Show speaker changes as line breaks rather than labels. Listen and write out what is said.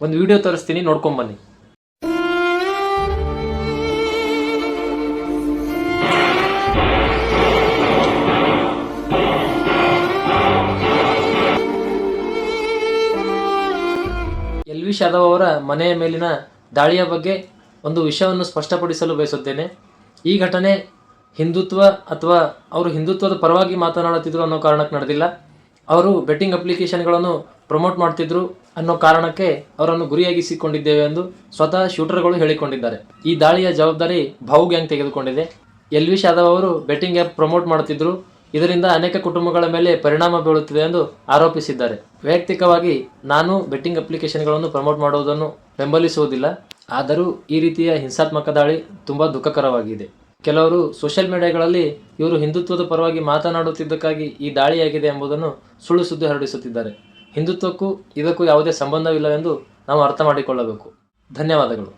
ಒಂದು ವಿಡಿಯೋ ತೋರಿಸ್ತೀನಿ, ನೋಡ್ಕೊಂಬನ್ನಿ. ಎಲ್ವಿಶ್ ಯಾದವ್ ಅವರ ಮನೆಯ ಮೇಲಿನ ದಾಳಿಯ ಬಗ್ಗೆ ಒಂದು ವಿಷಯವನ್ನು ಸ್ಪಷ್ಟಪಡಿಸಲು ಬಯಸುತ್ತೇನೆ. ಈ ಘಟನೆ ಹಿಂದುತ್ವ ಅಥವಾ ಅವರು ಹಿಂದುತ್ವದ ಪರವಾಗಿ ಮಾತನಾಡುತ್ತಿದ್ರು ಅನ್ನೋ ಕಾರಣಕ್ಕೆ ನಡೆದಿಲ್ಲ. ಅವರು ಬೆಟ್ಟಿಂಗ್ ಅಪ್ಲಿಕೇಶನ್ಗಳನ್ನು ಪ್ರಮೋಟ್ ಮಾಡ್ತಿದ್ರು ಅನ್ನೋ ಕಾರಣಕ್ಕೆ ಅವರನ್ನು ಗುರಿಯಾಗಿಸಿಕೊಂಡಿದ್ದೇವೆ ಎಂದು ಸ್ವತಃ ಶೂಟರ್ಗಳು ಹೇಳಿಕೊಂಡಿದ್ದಾರೆ. ಈ ದಾಳಿಯ ಜವಾಬ್ದಾರಿ ಭಾವು ಗ್ಯಾಂಗ್ ತೆಗೆದುಕೊಂಡಿದೆ. ಎಲ್ವಿಶ್ ಯಾದವ್ ಅವರು ಬೆಟ್ಟಿಂಗ್ ಆ್ಯಪ್ ಪ್ರಮೋಟ್ ಮಾಡುತ್ತಿದ್ದರು, ಇದರಿಂದ ಅನೇಕ ಕುಟುಂಬಗಳ ಮೇಲೆ ಪರಿಣಾಮ ಬೀಳುತ್ತಿದೆ ಎಂದು ಆರೋಪಿಸಿದ್ದಾರೆ. ವೈಯಕ್ತಿಕವಾಗಿ ನಾನು ಬೆಟ್ಟಿಂಗ್ ಅಪ್ಲಿಕೇಶನ್ಗಳನ್ನು ಪ್ರಮೋಟ್ ಮಾಡುವುದನ್ನು ಬೆಂಬಲಿಸುವುದಿಲ್ಲ. ಆದರೂ ಈ ರೀತಿಯ ಹಿಂಸಾತ್ಮಕ ದಾಳಿ ತುಂಬ ದುಃಖಕರವಾಗಿದೆ. ಕೆಲವರು ಸೋಷಿಯಲ್ ಮೀಡಿಯಾಗಳಲ್ಲಿ ಇವರು ಹಿಂದುತ್ವದ ಪರವಾಗಿ ಮಾತನಾಡುತ್ತಿದ್ದಕ್ಕಾಗಿ ಈ ದಾಳಿಯಾಗಿದೆ ಎಂಬುದನ್ನು ಸುಳ್ಳು ಸುದ್ದಿ ಹರಡಿಸುತ್ತಿದ್ದಾರೆ. ಹಿಂದುತ್ವಕ್ಕೂ ಇದಕ್ಕೂ ಯಾವುದೇ ಸಂಬಂಧವಿಲ್ಲವೆಂದು ನಾವು ಅರ್ಥ ಮಾಡಿಕೊಳ್ಳಬೇಕು. ಧನ್ಯವಾದಗಳು.